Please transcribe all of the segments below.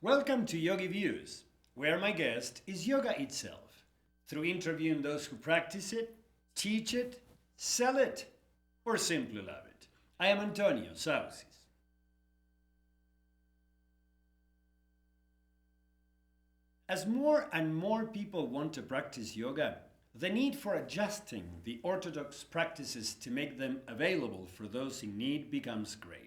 Welcome to YogiViews, where my guest is yoga itself, through interviewing those who practice it, teach it, sell it, or simply love it. I am Antonio Sausis. As more and more people want to practice yoga, the need for adjusting the orthodox practices to make them available for those in need becomes greater.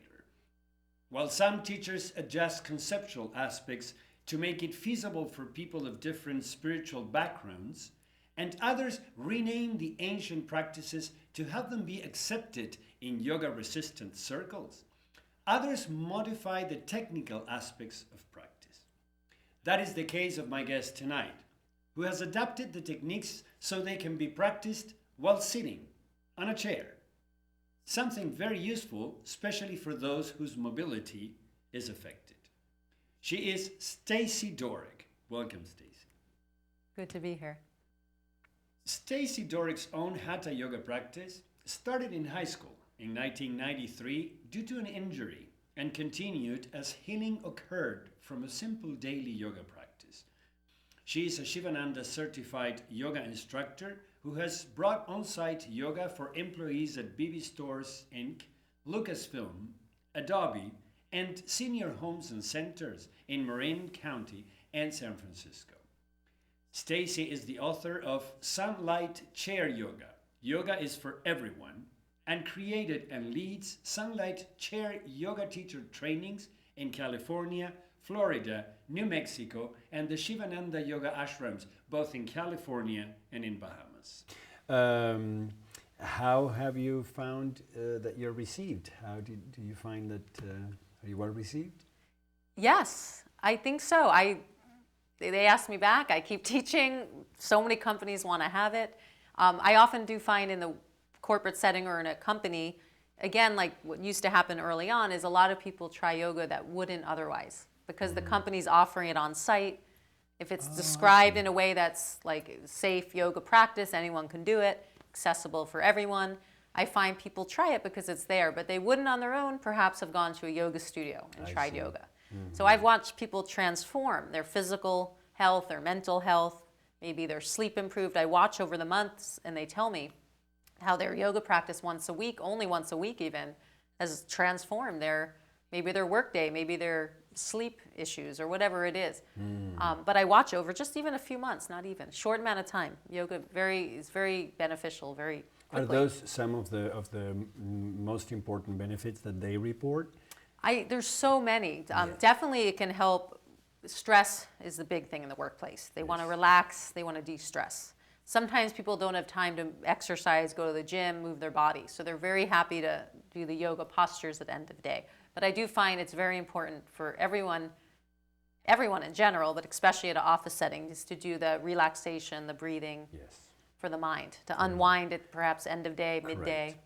While some teachers adjust conceptual aspects to make it feasible for people of different spiritual backgrounds, and others rename the ancient practices to have them be accepted in yoga-resistant circles, others modify the technical aspects of practice. That is the case of my guest tonight, who has adapted the techniques so they can be practiced while sitting on a chair. Something very useful, especially for those whose mobility is affected. She is Stacie Dooreck. Welcome, Stacie. Good to be here. Stacie Dooreck's own hatha yoga practice started in high school in 1993 due to an injury and continued as healing occurred from a simple daily yoga practice. She is a Sivananda certified yoga instructor who has brought on-site yoga for employees at Bebe Stores Inc, Lucasfilms, Adobe, and senior homes and centers in Marin County and San Francisco. Stacie is the author of Sunlight Chair Yoga. Yoga is for everyone, and created and leads Sunlight Chair Yoga teacher trainings in California, Florida, New Mexico, and the Sivananda Yoga ashrams, both in California and in Bahamas. How have you found that you're received? How do you find that are you well received? Yes, I think so. They asked me back. I keep teaching. So many companies want to have it. I often do find in the corporate setting or in a company, again, like what used to happen early on, is a lot of people try yoga that wouldn't otherwise because the company's offering it on site. If it's described in a way that's like safe yoga practice, anyone can do it, accessible for everyone. I find people try it because it's there, but they wouldn't on their own perhaps have gone to a yoga studio and tried yoga. So I've watched people transform their physical health, their mental health, maybe their sleep improved. I watch over the months and they tell me how their yoga practice once a week, only once a week even, has transformed maybe their work day, maybe their sleep issues or whatever it is. But I watch over just even a few months, not even, short amount of time. Yoga is very beneficial, very quickly. Are those some of the most important benefits that they report? There's so many. Definitely it can help. Stress is the big thing in the workplace. They want to relax, they want to de-stress. Sometimes people don't have time to exercise, go to the gym, move their body. So they're very happy to do the yoga postures at the end of the day. But I do find it's very important for everyone in general, but especially at an office setting, is to do the relaxation, the breathing for the mind, to unwind at perhaps end of day, midday.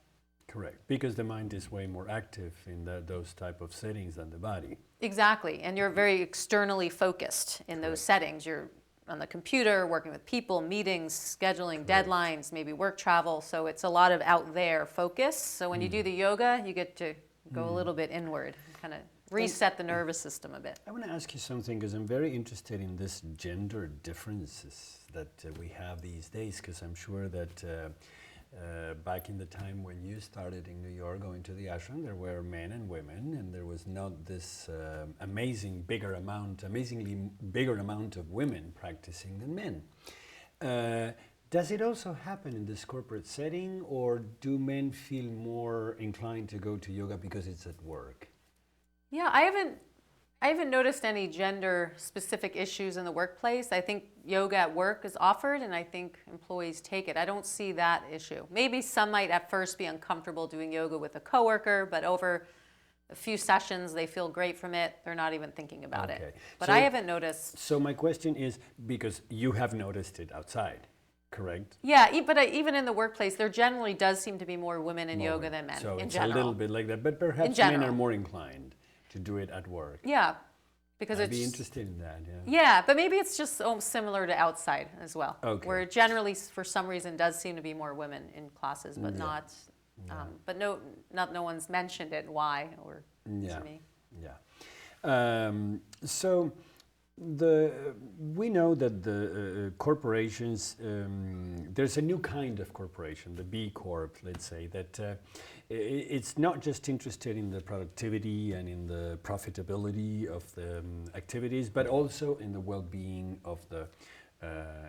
Correct, because the mind is way more active in those type of settings than the body. Exactly, and you're very externally focused in those settings. You're on the computer, working with people, meetings, scheduling deadlines, maybe work travel, so it's a lot of out there focus. So when you do the yoga, you get to go a little bit inward, kind of reset the nervous system a bit. I want to ask you something because I'm very interested in this gender differences that we have these days, because I'm sure that back in the time when you started in New York going to the ashram, there were men and women, and there was not this amazingly bigger amount of women practicing than men. Does it also happen in this corporate setting, or do men feel more inclined to go to yoga because it's at work? Yeah, I haven't noticed any gender-specific issues in the workplace. I think yoga at work is offered, and I think employees take it. I don't see that issue. Maybe some might at first be uncomfortable doing yoga with a coworker, but over a few sessions, they feel great from it. They're not even thinking about it. But so, I haven't noticed. So my question is, because you have noticed it outside, correct? Yeah, but even in the workplace, there generally does seem to be more women in yoga than men, so in it's general. a little bit like that, but perhaps men are more inclined to do it at work. Yeah, because I'd be interested in that, Yeah, but maybe it's just similar to outside as well. Okay. Where generally, for some reason, does seem to be more women in classes, but not. But no one's mentioned it. Why or to me? Yeah. So We know that the corporations, there's a new kind of corporation, the B Corp, let's say, that it's not just interested in the productivity and in the profitability of the activities, but also in the well-being of the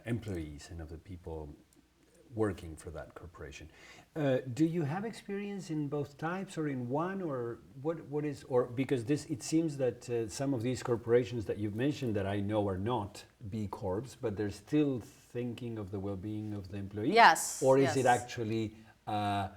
employees and of the people working for that corporation. Do you have experience in both types or in one, or what is, or because it seems that some of these corporations that you've mentioned that I know are not B Corps, but they're still thinking of the well-being of the employee? Yes. Or is yes. it actually a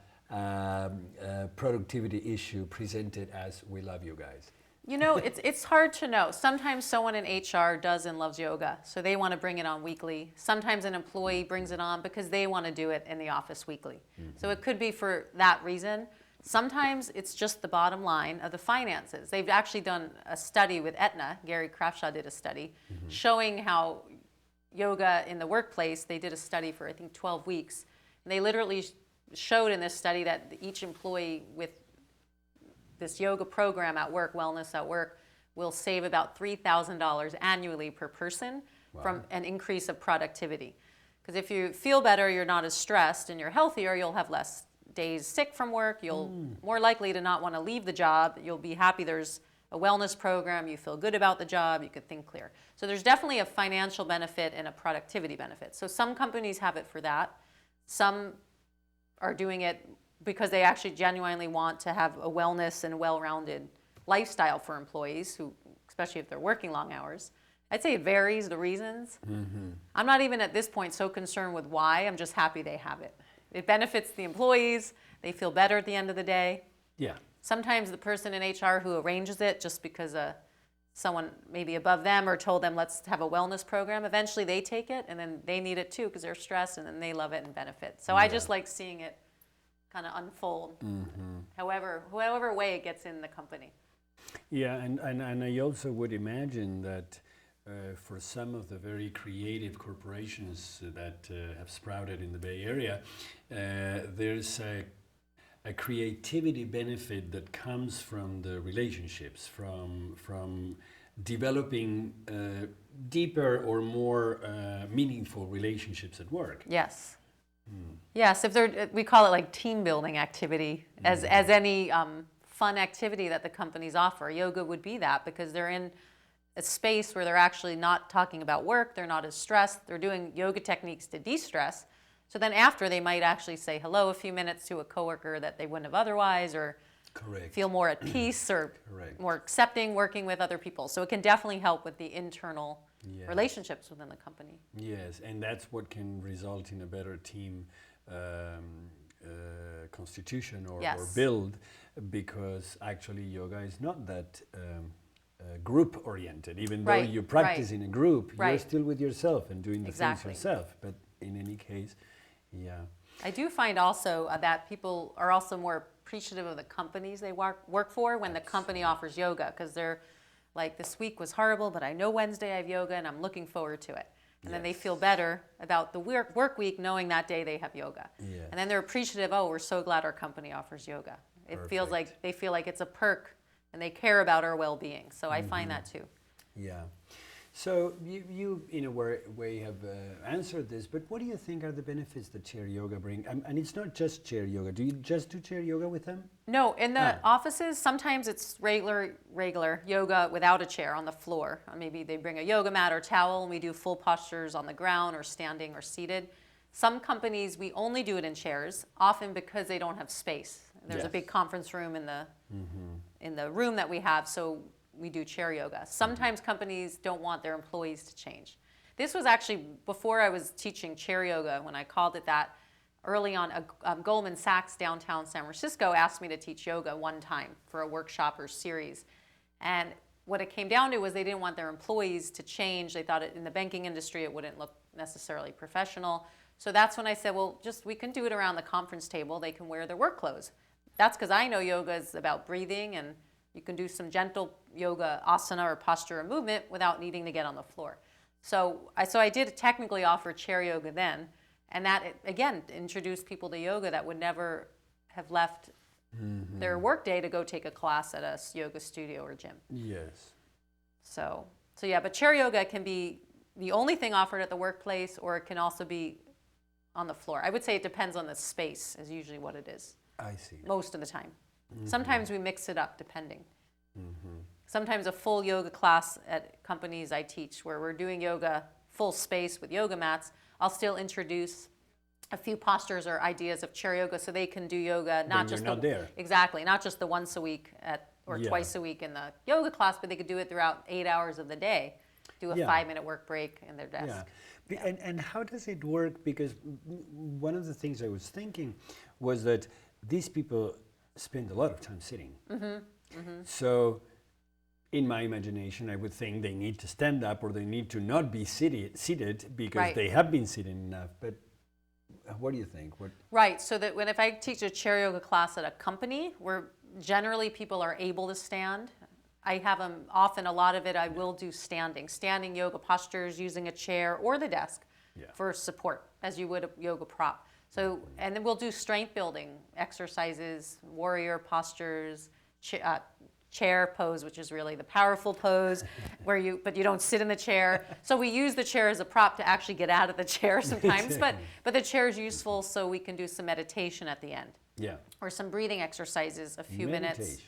productivity issue presented as we love you guys? You know, it's hard to know. Sometimes someone in HR does and loves yoga, so they want to bring it on weekly. Sometimes an employee brings it on because they want to do it in the office weekly. So it could be for that reason. Sometimes it's just the bottom line of the finances. They've actually done a study with Aetna. Gary Craftshaw did a study showing how yoga in the workplace, they did a study for, I think, 12 weeks. And they literally showed in this study that each employee with this yoga program at work, wellness at work, will save about $3,000 annually per person from an increase of productivity. Because if you feel better, you're not as stressed and you're healthier, you'll have less days sick from work, you'll more likely to not want to leave the job, you'll be happy there's a wellness program, you feel good about the job, you could think clear. So there's definitely a financial benefit and a productivity benefit. So some companies have it for that. Some are doing it because they actually genuinely want to have a wellness and well-rounded lifestyle for employees, who, especially if they're working long hours. I'd say it varies, the reasons. I'm not even at this point so concerned with why, I'm just happy they have it. It benefits the employees, they feel better at the end of the day. Yeah. Sometimes the person in HR who arranges it just because someone maybe above them or told them let's have a wellness program, eventually they take it and then they need it too because they're stressed and then they love it and benefit. So I just like seeing it kind of unfold, however way it gets in the company. Yeah, and I also would imagine that for some of the very creative corporations that have sprouted in the Bay Area, there's a creativity benefit that comes from the relationships, from developing deeper or more meaningful relationships at work. Yes. Yes, if we call it like team building activity, as any fun activity that the companies offer. Yoga would be that, because they're in a space where they're actually not talking about work, they're not as stressed, they're doing yoga techniques to de-stress. So then after, they might actually say hello a few minutes to a coworker that they wouldn't have otherwise, or feel more at peace or more accepting working with other people. So it can definitely help with the internal relationships within the company. Yes, and that's what can result in a better team constitution or build, because actually yoga is not that group oriented. Even though you practice in a group, you're still with yourself and doing the things yourself. But in any case, I do find also that people are also more appreciative of the companies they work for when the company offers yoga, because they're like, this week was horrible, but I know Wednesday I have yoga and I'm looking forward to it. And then they feel better about the work week knowing that day they have yoga. And then they're appreciative, oh, we're so glad our company offers yoga. It feels like they feel like it's a perk and they care about our well-being. So I find that too. Yeah. So you in a way have answered this, but what do you think are the benefits that chair yoga bring? And it's not just chair yoga. Do you just do chair yoga with them? No, in the offices, sometimes it's regular yoga without a chair on the floor. Or maybe they bring a yoga mat or towel and we do full postures on the ground or standing or seated. Some companies, we only do it in chairs, often because they don't have space. There's a big conference room in the room that we have, so we do chair yoga. Sometimes companies don't want their employees to change. This was actually before I was teaching chair yoga, when I called it that. Early on, Goldman Sachs downtown San Francisco asked me to teach yoga one time for a workshop or series. And what it came down to was they didn't want their employees to change. They thought in the banking industry it wouldn't look necessarily professional. So that's when I said, well, we can do it around the conference table. They can wear their work clothes. That's because I know yoga is about breathing, and you can do some gentle yoga asana or posture or movement without needing to get on the floor. So I did technically offer chair yoga then, and that, again, introduced people to yoga that would never have left their work day to go take a class at a yoga studio or gym. Yes. So So yeah, but chair yoga can be the only thing offered at the workplace, or it can also be on the floor. I would say it depends on the space is usually what it is. I see. Most of the time. Sometimes we mix it up depending. Sometimes a full yoga class at companies I teach where we're doing yoga full space with yoga mats, I'll still introduce a few postures or ideas of chair yoga so they can do yoga not When just you're not there. Exactly, not just the once a week or Yeah. twice a week in the yoga class, but they could do it throughout 8 hours of the day. Do a Yeah. 5-minute work break in their desk. Yeah. And how does it work? Because one of the things I was thinking was that these people spend a lot of time sitting. So in my imagination, I would think they need to stand up or they need to not be seated because Right. they have been sitting enough. But what do you think? Right, so that if I teach a chair yoga class at a company where generally people are able to stand, I have them often, a lot of it I will do standing yoga postures using a chair or the desk for support as you would a yoga prop. So, and then we'll do strength building exercises, warrior postures, chair pose, which is really the powerful pose but you don't sit in the chair. So we use the chair as a prop to actually get out of the chair sometimes, but the chair is useful so we can do some meditation at the end. Yeah. Or some breathing exercises, a few minutes.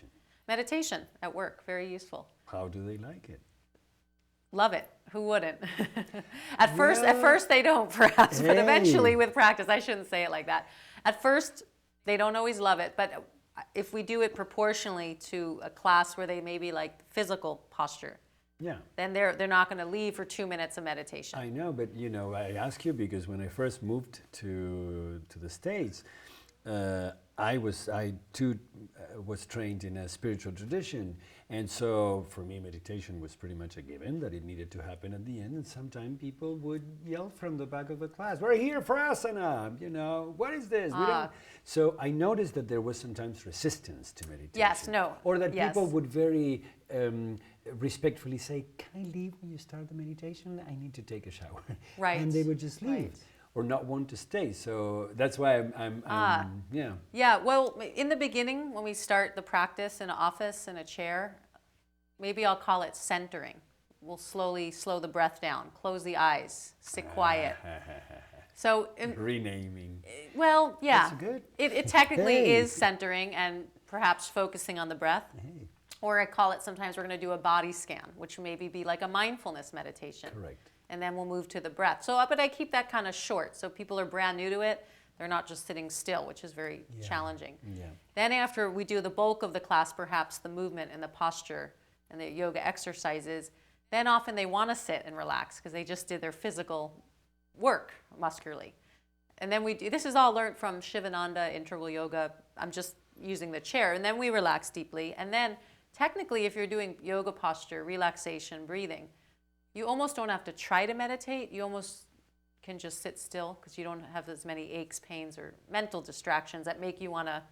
Meditation at work, very useful. How do they like it? Love it. Who wouldn't? At first they don't, perhaps, but eventually with practice, I shouldn't say it like that. At first, they don't always love it, but if we do it proportionally to a class where they maybe like physical posture, then they're not going to leave for 2 minutes of meditation. I know, but I ask you because when I first moved to the States, I too was trained in a spiritual tradition, and so for me meditation was pretty much a given that it needed to happen at the end. And sometimes people would yell from the back of the class, "We're here for asana, what is this?" So I noticed that there was sometimes resistance to meditation. Yes, no. Or that people would very respectfully say, "Can I leave when you start the meditation? I need to take a shower." Right. And they would just leave. Right. Or not want to stay. So that's why I'm Yeah, well, in the beginning, when we start the practice in an office, in a chair, maybe I'll call it centering. We'll slowly slow the breath down, close the eyes, sit quiet. So renaming. Well, yeah. That's good. It technically is centering and perhaps focusing on the breath. Hey. Or I call it, sometimes we're going to do a body scan, which maybe be like a mindfulness meditation. Correct. And then we'll move to the breath. So, but I keep that kind of short, so people are brand new to it. They're not just sitting still, which is very challenging. Yeah. Then after we do the bulk of the class, perhaps the movement and the posture and the yoga exercises, then often they want to sit and relax because they just did their physical work muscularly. And then this is all learned from Sivananda, integral yoga. I'm just using the chair. And then we relax deeply. And then technically, if you're doing yoga posture, relaxation, breathing, you almost don't have to try to meditate. You almost can just sit still because you don't have as many aches, pains, or mental distractions that make you want to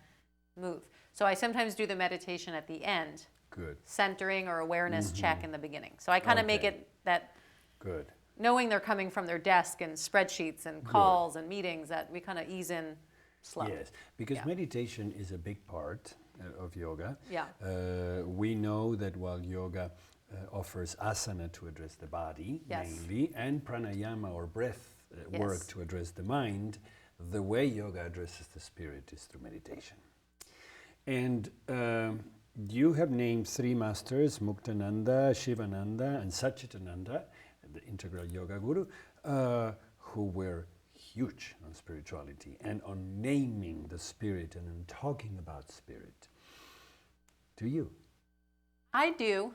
move. So I sometimes do the meditation at the end. Good. Centering or awareness check in the beginning. So I kind of make it that good. Knowing they're coming from their desk and spreadsheets and calls and meetings, that we kind of ease in slow. Yes, because meditation is a big part of yoga. Yeah. We know that while yoga offers asana to address the body mainly, and pranayama or breath work to address the mind, the way yoga addresses the spirit is through meditation. And you have named 3 masters, Muktananda, Sivananda, and Satchitananda, the integral yoga guru, who were huge on spirituality and on naming the spirit and on talking about spirit. Do you? I do.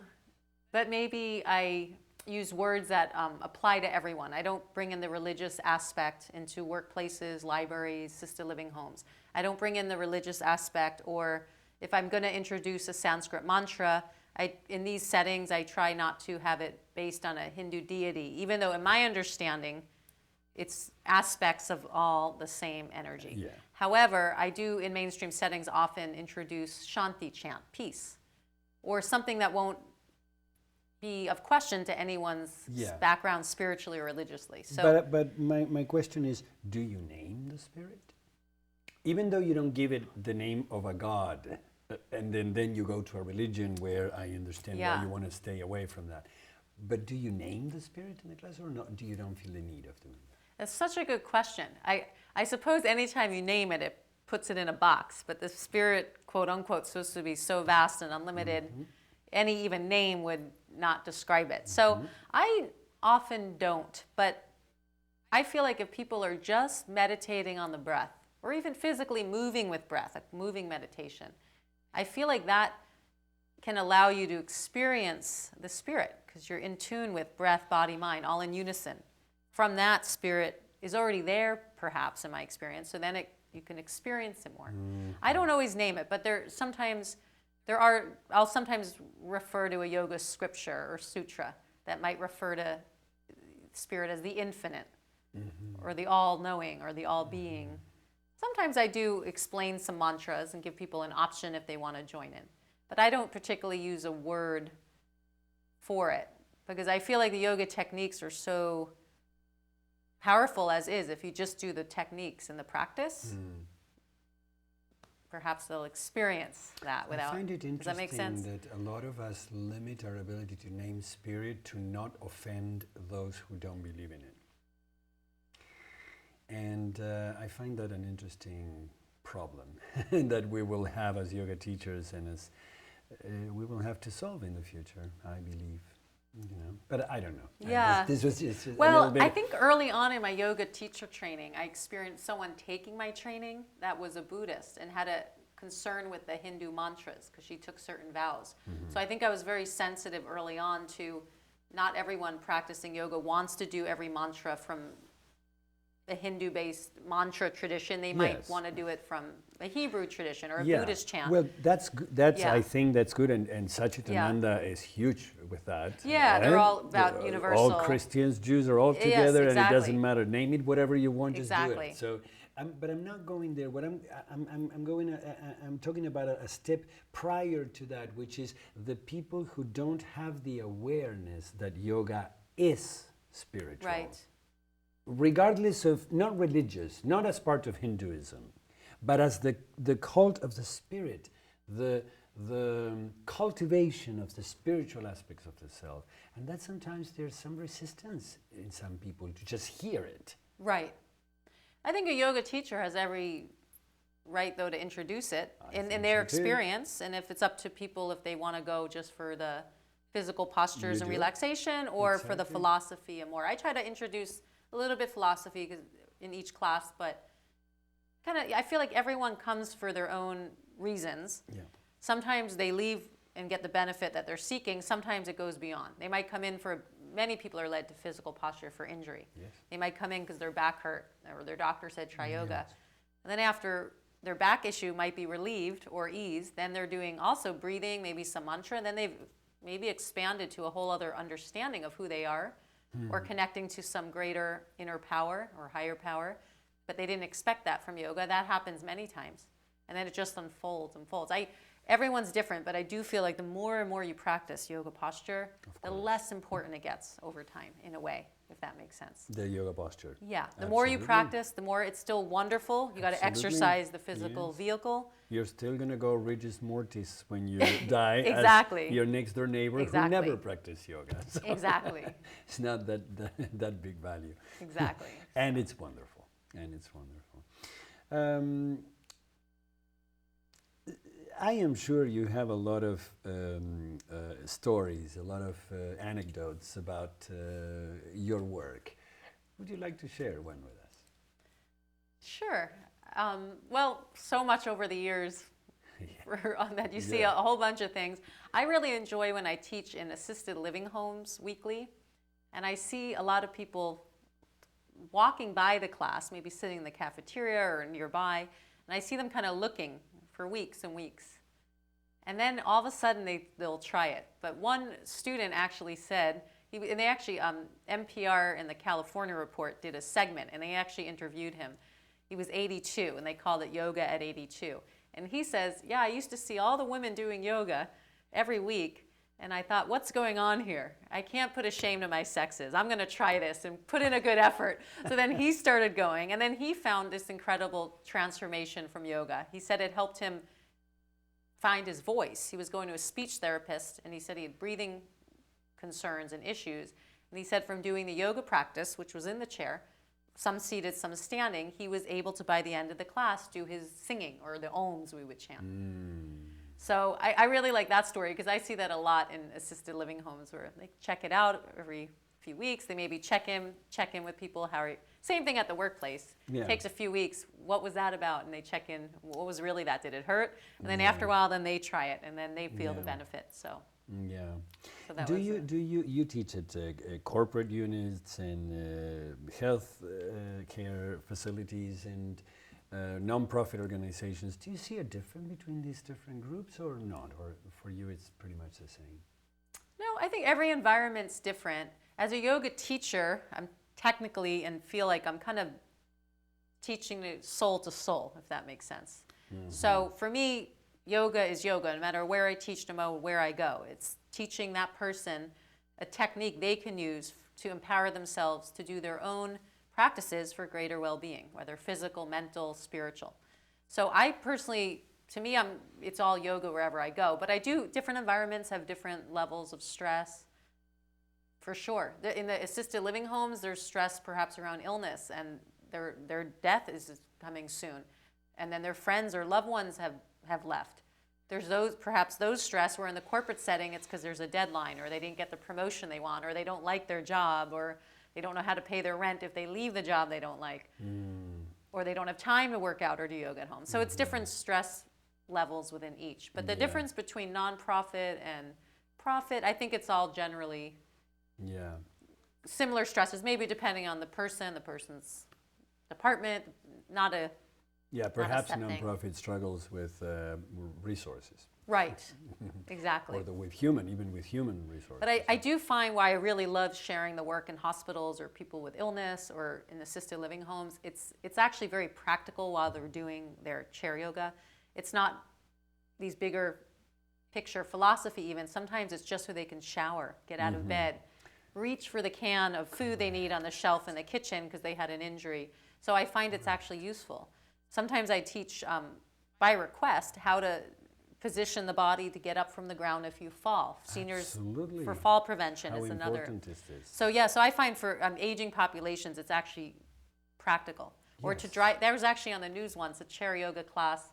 But maybe I use words that apply to everyone. I don't bring in the religious aspect into workplaces, libraries, assisted living homes. I don't bring in the religious aspect, or if I'm going to introduce a Sanskrit mantra, in these settings, I try not to have it based on a Hindu deity, even though in my understanding, it's aspects of all the same energy. Yeah. However, I do in mainstream settings often introduce Shanti chant, peace, or something that won't be of question to anyone's background spiritually or religiously. So, but my question is, do you name the spirit? Even though you don't give it the name of a god, and then you go to a religion where I understand why you want to stay away from that. But do you name the spirit in the class, or not? Do you don't feel the need of doing that? That's such a good question. I suppose anytime you name it, it puts it in a box. But the spirit, quote unquote, is supposed to be so vast and unlimited, any even name would not describe it. So I often don't. But I feel like if people are just meditating on the breath, or even physically moving with breath, like moving meditation, I feel like that can allow you to experience the spirit, because you're in tune with breath, body, mind, all in unison. From that, spirit is already there, perhaps, in my experience, so then you can experience it more. I don't always name it, but I'll sometimes refer to a yoga scripture or sutra that might refer to spirit as the infinite, or the all-knowing, or the all-being. Sometimes I do explain some mantras and give people an option if they want to join in. But I don't particularly use a word for it, because I feel like the yoga techniques are so powerful as is. If you just do the techniques and the practice, perhaps they'll experience that without. I find it does that make sense? interesting that a lot of us limit our ability to name spirit to not offend those who don't believe in it. And I find that an interesting problem that we will have as yoga teachers, and as we will have to solve in the future, I believe. But I don't know. Yeah. This was just Well, I think early on in my yoga teacher training, I experienced someone taking my training that was a Buddhist and had a concern with the Hindu mantras, because she took certain vows. So I think I was very sensitive early on to not everyone practicing yoga wants to do every mantra from the Hindu-based mantra tradition. They might want to do it from a Hebrew tradition or a Buddhist chant. Well, that's good. That's I think that's good, and Satchitananda is huge with that. Yeah, they're all about universal. All Christians, Jews are all together, exactly. and it doesn't matter. Name it whatever you want, just do Exactly. it. So, but I'm not going there. What I'm talking about a step prior to that, which is the people who don't have the awareness that yoga is spiritual. Right. Regardless of, not religious, not as part of Hinduism, but as the cult of the spirit, the cultivation of the spiritual aspects of the self. And that sometimes there's some resistance in some people to just hear it. Right. I think a yoga teacher has every right, though, to introduce it in their experience. And if it's up to people, if they want to go just for the physical postures and relaxation, or for the philosophy and more. I try to introduce a little bit philosophy in each class, but I feel like everyone comes for their own reasons. Yeah. Sometimes they leave and get the benefit that they're seeking. Sometimes it goes beyond. They might come in many people are led to physical posture for injury. Yes. They might come in because their back hurt, or their doctor said try yoga. And then after their back issue might be relieved or eased, then they're doing also breathing, maybe some mantra, and then they've maybe expanded to a whole other understanding of who they are, or connecting to some greater inner power or higher power, but they didn't expect that from yoga. That happens many times, and then it just unfolds. Everyone's different, but I do feel like the more and more you practice yoga posture, the less important it gets over time, in a way, if that makes sense. The yoga posture. Yeah, the more you practice, the more it's still wonderful. You got to exercise the physical vehicle. You're still going to go Regis Mortis when you die. Exactly. As your next door neighbor who never practiced yoga. So exactly. It's not that big value. Exactly. And it's wonderful. I am sure you have a lot of stories, a lot of anecdotes about your work. Would you like to share one with us? Sure. Well, so much over the years on that you see a whole bunch of things. I really enjoy when I teach in assisted living homes weekly, and I see a lot of people walking by the class, maybe sitting in the cafeteria or nearby, and I see them kind of looking for weeks and weeks. And then all of a sudden they'll try it. But one student actually said, and they actually, NPR and the California Report did a segment, and they actually interviewed him. He was 82, and they called it Yoga at 82. And he says, yeah, I used to see all the women doing yoga every week, and I thought, what's going on here? I can't put a shame to my sexes. I'm going to try this and put in a good effort. So then he started going, and then he found this incredible transformation from yoga. He said it helped him find his voice. He was going to a speech therapist, and he said he had breathing concerns and issues. And he said from doing the yoga practice, which was in the chair, some seated, some standing, he was able to, by the end of the class, do his singing, or the ohms we would chant. So I really like that story, because I see that a lot in assisted living homes, where they check it out every few weeks. They maybe check in with people. Same thing at the workplace. Yeah. Takes a few weeks. What was that about? And they check in. What was really that? Did it hurt? And then after a while, then they try it, and then they feel the benefit. So. Yeah. So that do was you teach at corporate units and health care facilities and non-profit organizations? Do you see a difference between these different groups or not? Or for you, it's pretty much the same? No, I think every environment's different. As a yoga teacher, I'm technically and feel like I'm kind of teaching the soul to soul, if that makes sense. So for me, yoga is yoga, no matter where I teach them or where I go. It's teaching that person a technique they can use to empower themselves to do their own practices for greater well-being, whether physical, mental, spiritual. So I personally, to me, it's all yoga wherever I go. But I do, different environments have different levels of stress, for sure. In the assisted living homes, there's stress perhaps around illness, and their death is coming soon. And then their friends or loved ones have left. There's perhaps those stress, where in the corporate setting, it's because there's a deadline, or they didn't get the promotion they want, or they don't like their job, or they don't know how to pay their rent if they leave the job they don't like, or they don't have time to work out or do yoga at home. So it's different stress levels within each. But the difference between nonprofit and profit, I think it's all generally similar stresses, maybe depending on the person's department, not a perhaps not a set thing. nonprofit struggles with resources. Right, exactly. Or even with human resources. But I do find why I really love sharing the work in hospitals or people with illness or in assisted living homes. It's actually very practical while they're doing their chair yoga. It's not these bigger picture philosophy even. Sometimes it's just so they can shower, get out of bed, reach for the can of food they need on the shelf in the kitchen because they had an injury. So I find it's actually useful. Sometimes I teach by request how to position the body to get up from the ground if you fall. Seniors for fall prevention is another. How important is this? So so I find for aging populations, it's actually practical. Or to drive, there was actually on the news once, a chair yoga class,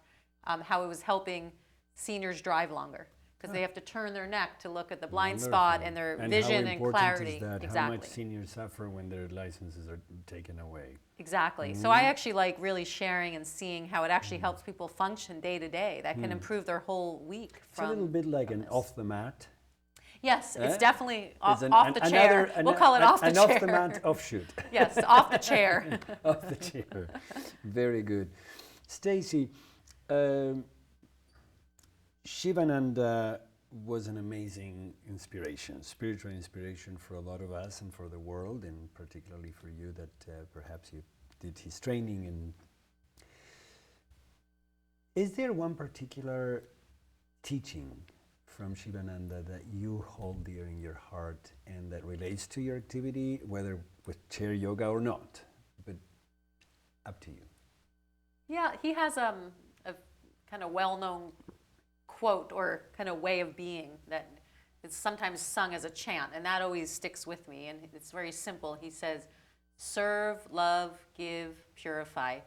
how it was helping seniors drive longer. Because they have to turn their neck to look at the blind spot and their vision and clarity. Is that? Exactly. How much seniors suffer when their licenses are taken away. Exactly. So I actually like really sharing and seeing how it actually helps people function day to day. That can improve their whole week. It's a little bit like an off the mat. Yes, it's definitely off the chair. We'll call it off the chair. An off the mat offshoot. Yes, off the chair. Off the chair. Very good. Stacie, Sivananda was an amazing inspiration, spiritual inspiration for a lot of us and for the world, and particularly for you that perhaps you did his training. And is there one particular teaching from Sivananda that you hold dear in your heart and that relates to your activity, whether with chair yoga or not? But up to you. Yeah, he has a kind of well-known quote or kind of way of being that is sometimes sung as a chant, and that always sticks with me. And it's very simple. He says, serve, love, give, purify,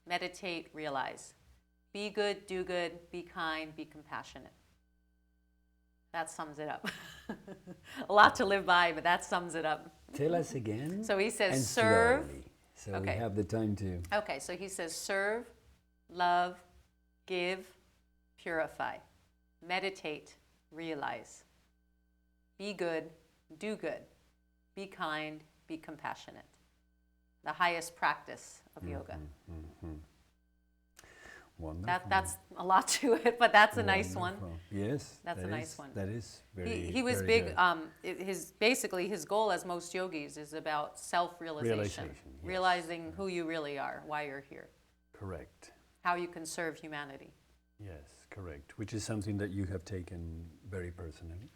meditate, realize. Be good, do good, be kind, be compassionate. That sums it up. A lot to live by, but that sums it up. Tell us again. So he says, and serve. Slowly, so we have the time to. Okay, so he says, serve, love, give, purify, meditate, realize. Be good, do good. Be kind, be compassionate. The highest practice of yoga. Wonderful. That's a lot to it, but that's a nice one. Yes, that's a nice one. That is very. He was very big. Basically his goal, as most yogis, is about self-realization, realizing who you really are, why you're here. Correct. How you can serve humanity. Yes, correct. Which is something that you have taken very personally.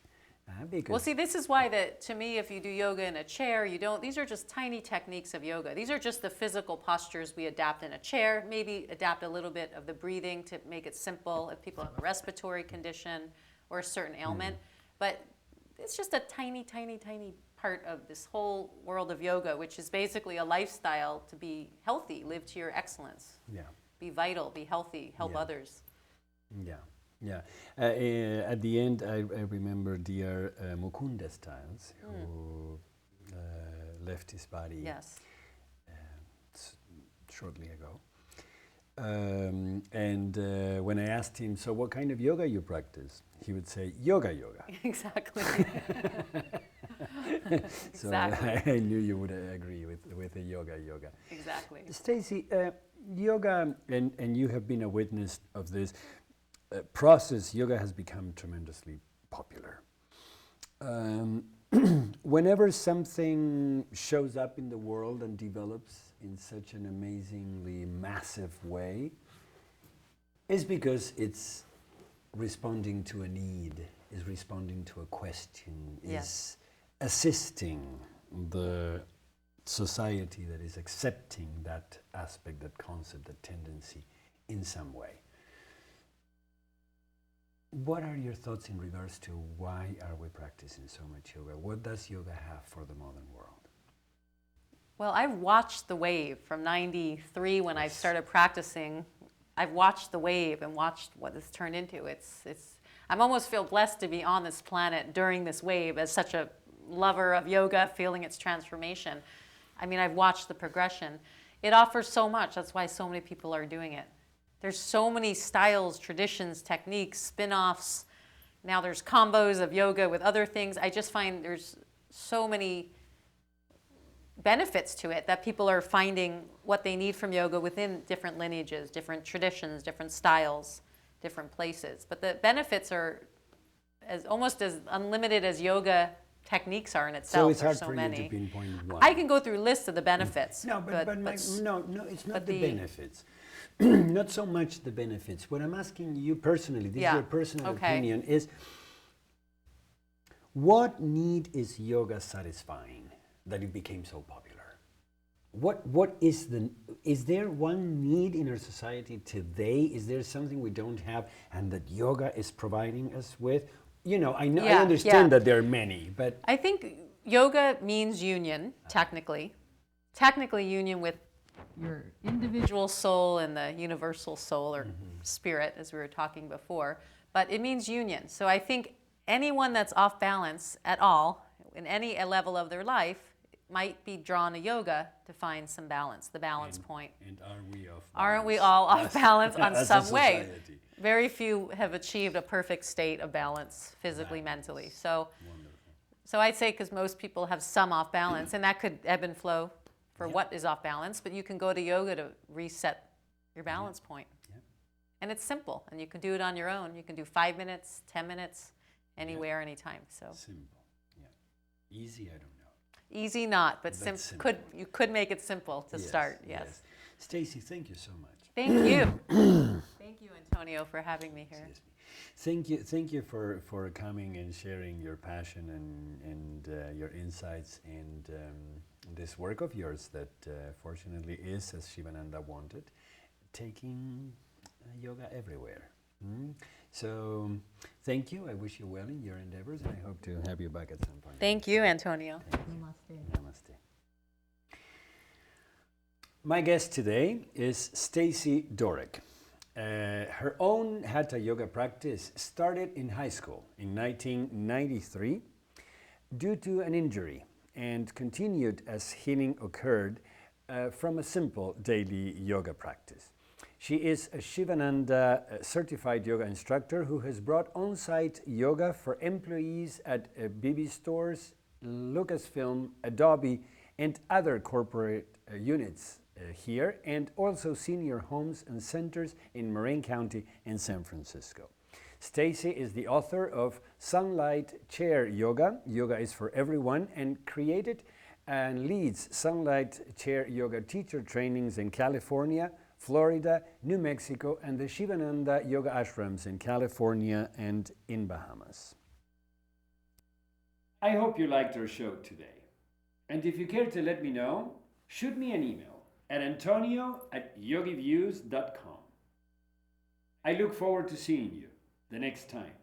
Well, see, this is why that to me, if you do yoga in a chair, you don't. These are just tiny techniques of yoga. These are just the physical postures we adapt in a chair. Maybe adapt a little bit of the breathing to make it simple if people have a respiratory condition or a certain ailment. But it's just a tiny, tiny, tiny part of this whole world of yoga, which is basically a lifestyle to be healthy, live to your excellence, Yeah. be vital, be healthy, help Yeah. others. Yeah, yeah. At the end, I remember dear Mukunda Styles, who left his body Yes. shortly ago. And when I asked him, so what kind of yoga you practice? He would say, yoga. Exactly. So Exactly. I knew you would agree with the yoga. Exactly. Stacie, yoga, and you have been a witness of this process, yoga has become tremendously popular. Whenever something shows up in the world and develops in such an amazingly massive way, it's because it's responding to a need, is responding to a question, Yes. is assisting the society that is accepting that aspect, that concept, that tendency in some way. What are your thoughts in regards to why are we practicing so much yoga? What does yoga have for the modern world? Well, I've watched the wave from '93 when I started practicing. I've watched the wave and watched what it's turned into. I almost feel blessed to be on this planet during this wave as such a lover of yoga, feeling its transformation. I mean, I've watched the progression. It offers so much. That's why so many people are doing it. There's so many styles, traditions, techniques, spin-offs. Now there's combos of yoga with other things. I just find there's so many benefits to it that people are finding what they need from yoga within different lineages, different traditions, different styles, different places. But the benefits are almost as unlimited as yoga techniques are in itself. So it's hard There's so for many. you to pinpoint one. I can go through lists of the benefits. No, but no, it's not the the- benefits. Not so much the benefits. What I'm asking you personally, this is your personal opinion, is what need is yoga satisfying that it became so popular? What is there one need in our society today? Is there something we don't have and that yoga is providing us with? You know, I understand that there are many, but I think yoga means union, technically. Technically union with your individual soul and the universal soul or spirit, as we were talking before. But it means union. So I think anyone that's off balance at all, in any level of their life, might be drawn to yoga to find some balance, the balance point. And are we off balance? Aren't we all off balance on as a some way? society? Very few have achieved a perfect state of balance physically, mentally. So, so I'd say because most people have some off balance, and that could ebb and flow for what is off balance, but you can go to yoga to reset your balance point. Yeah. And it's simple, and you can do it on your own. You can do 5 minutes, 10 minutes, anywhere, anytime. So Simple. Yeah. Easy, I don't know. easy not, but simple. you could make it simple to start. Yes. Stacie, thank you so much. Thank you. Thank you, Antonio, for having me here. Excuse me. Thank you for coming and sharing your passion and your insights and this work of yours that fortunately is, as Sivananda wanted, taking yoga everywhere. So thank you. I wish you well in your endeavors, and I hope to have you back at some point. Thank you, Antonio. Namaste. My guest today is Stacie Dooreck. Her own hatha yoga practice started in high school in 1993 due to an injury and continued as healing occurred from a simple daily yoga practice. She is a Sivananda certified yoga instructor who has brought on-site yoga for employees at bebe stores, Lucasfilms, Adobe, and other corporate units here, and also senior homes and centers in Marin County and San Francisco. Stacie is the author of Sunlight Chair Yoga. Yoga is for everyone, and created and leads Sunlight Chair Yoga teacher trainings in California, Florida, New Mexico, and the Sivananda Yoga Ashrams in California and in Bahamas. I hope you liked our show today. And if you care to let me know, shoot me an email at antonio@yogiviews.com. I look forward to seeing you the next time.